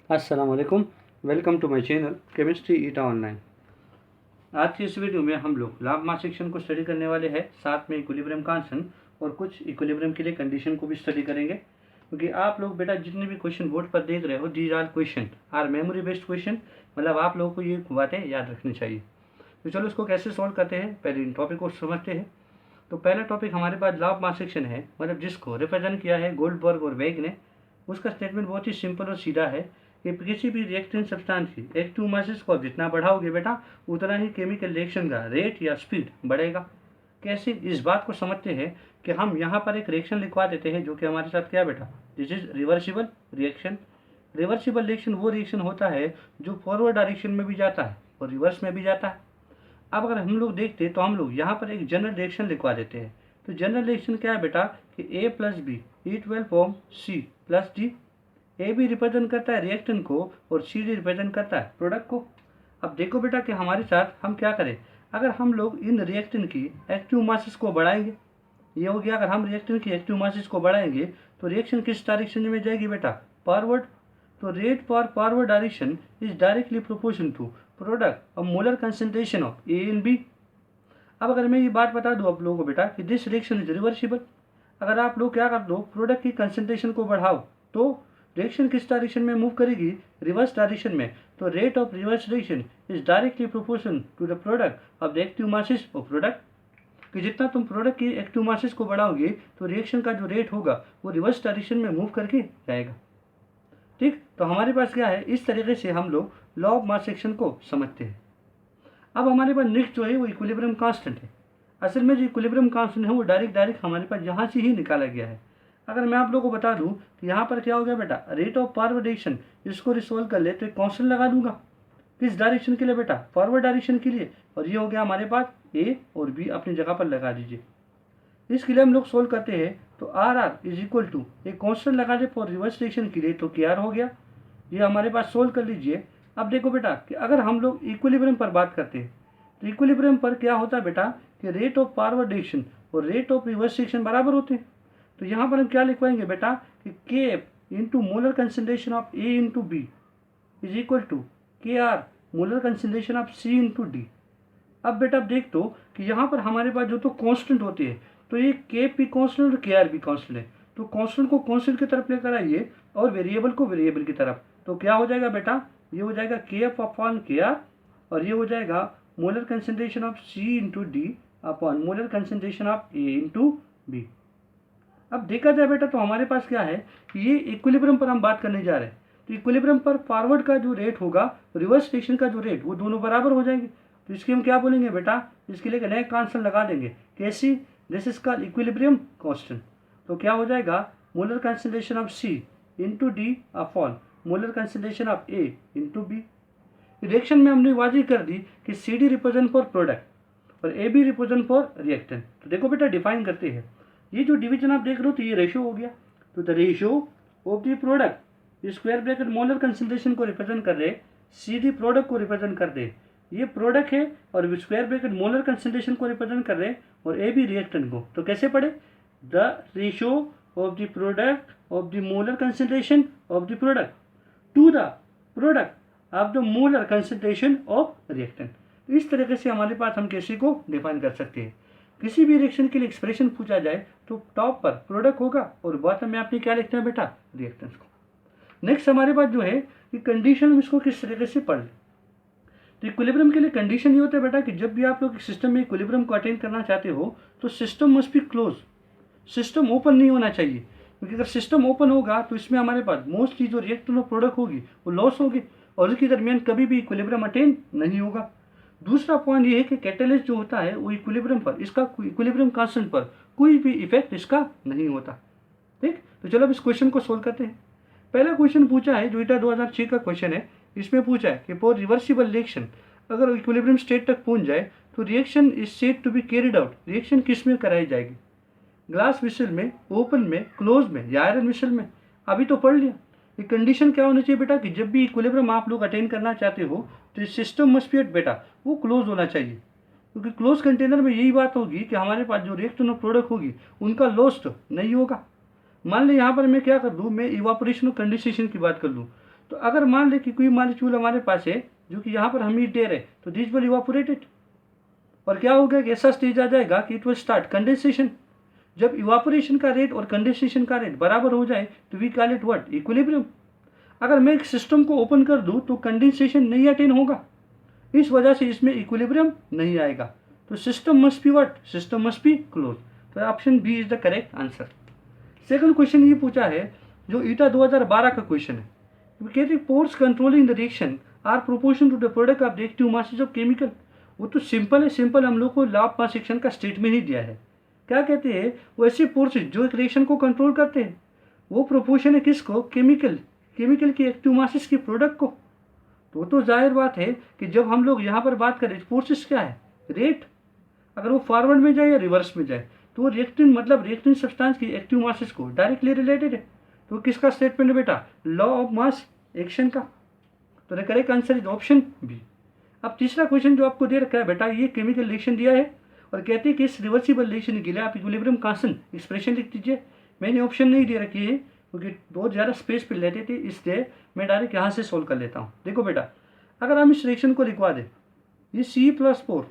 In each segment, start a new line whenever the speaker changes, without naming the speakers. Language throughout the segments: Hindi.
अस्सलाम वालेकुम। Welcome to my channel chemistry eta online. आज की इस वीडियो में हम लोग लॉ ऑफ मास सेक्शन को स्टडी करने वाले हैं, साथ में इक्विलिब्रियम कांस्टेंट और कुछ इक्विलिब्रियम के लिए कंडीशन को भी स्टडी करेंगे। क्योंकि आप लोग बेटा जितने भी क्वेश्चन बोर्ड पर देख रहे हो, these are question are memory based question, मतलब आप लोगों को ये बातें याद रखनी चाहिए। तो चलो इसको कैसे सॉल्व करते हैं, पहले इन टॉपिक को समझते हैं। तो पहला टॉपिक हमारे पास लॉ ऑफ मास सेक्शन है, मतलब जिसको रिप्रेजेंट किया है गोल्डबर्ग और वेग ने। उसका स्टेटमेंट बहुत ही सिंपल और सीधा है कि किसी भी रिएक्टेंट सब्सटेंस की एक्टिव मासेस को जितना बढ़ाओगे बेटा, उतना ही केमिकल रिएक्शन का रेट या स्पीड बढ़ेगा। कैसे, इस बात को समझते हैं कि हम यहाँ पर एक रिएक्शन लिखवा देते हैं जो कि हमारे साथ क्या बेटा, this is reversible reaction. Reversible reaction वो रिएक्शन होता है जो फॉरवर्ड डायरेक्शन में भी जाता है और रिवर्स में भी जाता है। अब अगर हम लोग देखते तो हम लोग यहाँ पर एक जनरल रिएक्शन लिखवा देते हैं। तो जनरल रिएक्शन क्या है बेटा कि A plus B equal form C plus D. A भी रिप्रेजेंट करता है रिएक्टेंट को और सी डी रिप्रेजेंट करता है प्रोडक्ट को। अब देखो बेटा कि हमारे साथ हम क्या करें, अगर हम लोग इन रिएक्टेंट की एक्टिव मासेस को बढ़ाएंगे, ये हो गया, अगर हम रिएक्टेंट की एक्टिव मासेस को बढ़ाएंगे तो रिएक्शन किस डायरेक्शन में जाएगी बेटा, फॉरवर्ड। तो rate for forward direction is directly proportional to product of molar concentration of A and B. अब अगर मैं ये बात बता दूं आप लोगों को बेटा कि दिस रिएक्शन इज रिवर्सिबल, अगर आप लोग क्या कर दो, प्रोडक्ट की कंसंट्रेशन को बढ़ाओ तो रिएक्शन किस डायरेक्शन में मूव करेगी, रिवर्स डायरेक्शन में। तो rate of reverse reaction is directly proportional to the product of the active masses of product. कि जितना तुम प्रोडक्ट की एक्टिव मासेस को बढ़ाओगे तो रिएक्शन का जो रेट होगा वो रिवर्स डायरेक्शन में मूव करके जाएगा। ठीक, तो हमारे पास क्या है, इस तरीके से हम लोग लॉ ऑफ मास सेक्शन को समझते हैं। अब हमारे पास नेक्स्ट जो है वो इक्विलिब्रियम कांस्टेंट है। असल में जो इक्विलिब्रियम कांस्टेंट है वो डायरेक्ट हमारे पास यहाँ से ही निकाला गया है। अगर मैं आप लोगों को बता दूं कि यहाँ पर क्या हो गया बेटा, रेट ऑफ फॉरवर्ड डायरेक्शन, इसको रिसोल्व कर ले तो एक कांस्टेंट लगा दूंगा। किस डायरेक्शन के लिए बेटा, फॉरवर्ड डायरेक्शन के लिए। और ये हो गया हमारे पास ए और बी, अपनी जगह पर लगा दीजिए। इसके लिए हम लोग सोल्व करते हैं तो R R is equal to एक कांस्टेंट लगा दे फॉर रिवर्स डायरेक्शन के लिए, तो के आर हो गया। ये हमारे पास सोल्व कर लीजिए। अब देखो बेटा कि अगर हम लोग इक्विलिब्रियम पर बात करते हैं तो इक्विलिब्रियम पर क्या होता है बेटा कि रेट ऑफ फॉरवर्ड डायरेक्शन और रेट ऑफ रिवर्स डायरेक्शन बराबर होते हैं। तो यहाँ पर हम क्या लिखवाएंगे बेटा कि K F into molar concentration of A into B is equal to K R molar concentration of C into D. अब बेटा अब देख दो कि यहाँ पर हमारे पास जो तो कांस्टेंट होती है, तो ये के भी कांस्टेंट और के आर भी कांस्टेंट है। तो कांस्टेंट को कांस्टेंट की तरफ लेकर आइए और वेरिएबल को वेरिएबल की तरफ। तो क्या हो जाएगा बेटा, ये हो जाएगा के एफ अपॉन के आर और ये हो जाएगा molar concentration of C into D upon molar concentration of A into B. अब देखा जाए बेटा तो हमारे पास क्या है कि ये इक्विलिब्रियम पर हम बात करने जा रहे हैं। तो इक्विलिब्रियम पर फॉरवर्ड का जो रेट होगा, रिवर्स डायरेक्शन का जो रेट, वो दोनों बराबर हो जाएंगे। तो इसके हम क्या बोलेंगे बेटा, इसके लिए नए कांस्टेंट लगा देंगे। कैसी, this is called equilibrium constant. तो क्या हो जाएगा, molar concentration of C into D upon molar concentration of A into B. Reaction में हमने वाजी कर दी कि C D represent for product और A B represent for reactant. तो देखो बेटा डिफाइन करते हैं, ये जो डिवीजन आप देख रहे हो तो ये रेशियो हो गया। तो the ratio of the product square bracket molar concentration को रिप्रेजेंट कर रहे, सी डी प्रोडक्ट को रिप्रेजेंट कर दे, ये प्रोडक्ट है, और स्क्वायर ब्रैकेट मोलर कंसंट्रेशन को रिप्रेजेंट कर रहे और ए बी रिएक्टेंट को। तो कैसे पढ़े, the ratio of the product of the molar concentration of the product to the product of the molar concentration of reactant. इस तरीके से हमारे पास हम कैसे को डिफाइन कर सकते हैं। किसी भी रिएक्शन के लिए एक्सप्रेशन पूछा जाए तो टॉप पर प्रोडक्ट होगा और बॉटम में आपने क्या लिखना है बेटा, रिएक्टेंस को। नेक्स्ट हमारे पास जो है कि कंडीशन, इसको किस तरीके से पढ़ ले। तो इक्विलिब्रियम के लिए कंडीशन ये होता है बेटा कि जब भी आप लोग सिस्टम में इक्विलिब्रियम को अटेन करना चाहते हो तो system must be close, system open नहीं होना चाहिए। क्योंकि अगर सिस्टम ओपन होगा तो इसमें हमारे पास मोस्टली जो रिएक्टेंट और प्रोडक्ट होगी वो लॉस होगी और उसके दरमियान कभी भी इक्विलिब्रियम अटेन नहीं होगा। दूसरा पॉइंट ये है कि कैटलिस्ट जो होता है वो इक्विलिब्रियम पर, इसका इक्विलिब्रियम कांस्टेंट पर कोई भी इफेक्ट इसका नहीं होता। ठीक, तो चलो अब इस क्वेश्चन को सोल्व करते हैं। पहला क्वेश्चन पूछा है जो ईटा 2006 का क्वेश्चन है। इसमें पूछा है कि फॉर रिवर्सिबल रिएक्शन अगर इक्विलिब्रियम स्टेट तक पहुंच जाए तो reaction is said to be carried out, reaction किस में कराई जाएगी, ग्लास वेसल में, ओपन में, क्लोज में या आयरन वेसल में। अभी तो पढ़ लिया। ये कंडीशन क्या होनी चाहिए बेटा कि जब भी इक्विलिब्रियम आप लोग अटेन करना चाहते हो तो सिस्टम मस्ट बी एट बेटा वो क्लोज होना चाहिए। क्योंकि क्लोज कंटेनर में यही बात होगी कि हमारे पास जो रिएक्टेंट और प्रोडक्ट होगी उनका लॉस नहीं होगा। मान ली यहाँ पर मैं क्या कर दूँ, मैं इवापोरेशन और कंडेंसेशन की बात कर लूँ तो अगर मान ले कि कोई मॉलिक्यूल हमारे पास है जो कि यहाँ पर हम हीट दे रहे, तो दिस विल इवापोरेटेड, और क्या होगा कि ऐसा स्टेज आ जाएगा कि इट विल स्टार्ट कंडेंसेशन। जब इवापोरेशन का रेट और कंडेंसेशन का रेट बराबर हो जाए तो we call it what, equilibrium. अगर मैं एक सिस्टम को ओपन कर दूं तो कंडेंसेशन नहीं अटेन होगा, इस वजह से इसमें इक्विलिब्रियम नहीं आएगा। तो system must be what, system must be close. तो option B is the correct answer. Second question ये पूछा है जो ईटा 2012 का क्वेश्चन है, कहते हैं force controlling the reaction are proportion to the product of reactive masses of chemical. वो तो सिंपल है, सिंपल हम लोग को लॉ ऑफ मास सेक्शन का स्टेटमेंट ही दिया है। क्या कहते हैं, वो ऐसे फोर्सेज जो एक रिएक्शन को कंट्रोल करते हैं वो प्रोपोर्शन है किसको, केमिकल की एक्टिव मासेस के प्रोडक्ट को। तो जाहिर बात है कि जब हम लोग यहाँ पर बात करें फोर्सेस क्या है, रेट, अगर वो फॉरवर्ड में जाए या रिवर्स में जाए तो वो रिएक्टिन मतलब रिएक्टिन सब्सटेंस की एक्टिव मासेस को डायरेक्टली रिलेटेड है। तो किसका स्टेटमेंट है बेटा, लॉ ऑफ मास एक्शन का। तो the correct answer is option B. अब तीसरा क्वेश्चन जो आपको दे रखा है बेटा, ये केमिकल रिएक्शन दिया है और कहते हैं कि इस रिवर्सिबल रिएक्शन के लिए आप इक्विलिब्रियम कांस्टेंट एक्सप्रेशन लिख दीजिए। मैंने ऑप्शन नहीं दे रखी है क्योंकि बहुत ज़्यादा स्पेस पे लेते थे, इसलिए मैं डायरेक्ट यहाँ से सोल्व कर लेता हूँ। देखो बेटा, अगर हम इस रिएक्शन को लिखवा दें, ये C+4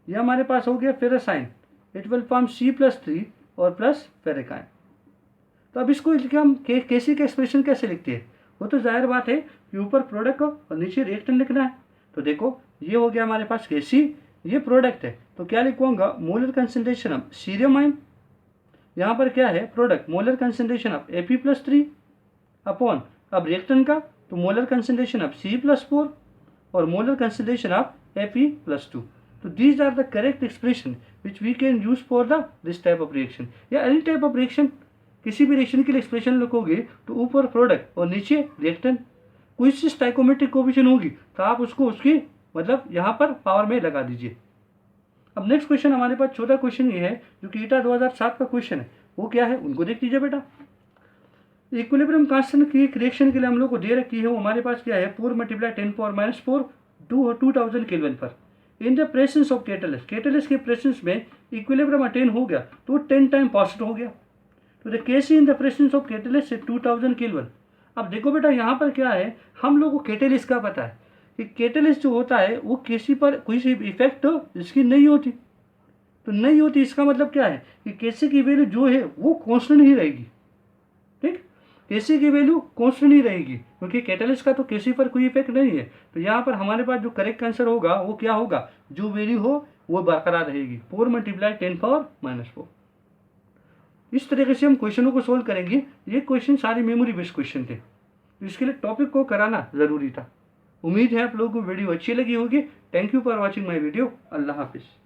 ये हमारे पास हो गया फेरसाइन, इट विल फॉर्म C+3 और प्लस फेरिकाइन। तो अब इसको हम केसी का एक्सप्रेशन कैसे लिखते हैं, वो तो जाहिर बात है कि ऊपर प्रोडक्ट को और नीचे रिएक्टेंट लिखना है। तो देखो ये हो गया हमारे पास केसी, ये प्रोडक्ट है, तो क्या लिखूंगा, molar concentration of cerium ion, यहाँ पर क्या है product, molar concentration of Fe+3 upon, अब रिएक्टेंट का तो मोलर कंसंट्रेशन ऑफ C+4 और मोलर कंसंट्रेशन ऑफ Fe+2। तो these are the correct expression which we can use for the this type of reaction या एनी टाइप ऑफ रिएक्शन। किसी भी रिएक्शन के लिए एक्सप्रेशन लिखोगे तो ऊपर प्रोडक्ट और नीचे रिएक्टेंट, कोई सी स्टाइकोमेट्रिक कोएफिशिएंट होगी तो आप उसको उसकी मतलब यहाँ पर पावर में लगा दीजिए। अब नेक्स्ट क्वेश्चन हमारे पास छोटा क्वेश्चन ये है जो कि ईटा 2007 का क्वेश्चन है, वो क्या है उनको देख लीजिए बेटा। इक्विलिब्रियम कांस्टेंट की एक रिएक्शन के लिए हम लोग को दे रखी है, वो हमारे पास क्या है 4 × 10⁻⁴ 2000 केल्विन पर। In the presence of catalyst के प्रेजेंस में इक्विलिब्रियम अटेन हो गया तो 10 टाइम पॉजिटिव हो गया। तो the KC in the presence of catalyst से 2000 केल्विन। अब देखो बेटा यहाँ पर क्या है, हम लोग को कैटलिस्ट का पता है कि कैटलिस्ट जो होता है वो केसी पर कोई सी इफेक्ट इसकी नहीं होती, तो नहीं होती इसका मतलब क्या है कि केसी की वैल्यू जो है वो कांस्टेंट ही रहेगी। ठीक, केसी की वैल्यू कांस्टेंट ही रहेगी क्योंकि कैटलिस्ट का तो केसी पर कोई इफेक्ट नहीं है। तो यहाँ पर हमारे पास जो करेक्ट आंसर होगा वो क्या होगा, जो वैल्यू हो वो बरकरार रहेगी, 4 × 10⁻⁴। इस तरीके से हम क्वेश्चनों को सोल्व करेंगे। ये क्वेश्चन सारे मेमोरी बेस्ड क्वेश्चन थे, तो इसके लिए टॉपिक को कराना जरूरी था। उम्मीद है आप लोगों को वीडियो अच्छी लगी होगी। Thank you for watching my video. Allah हाफिज़।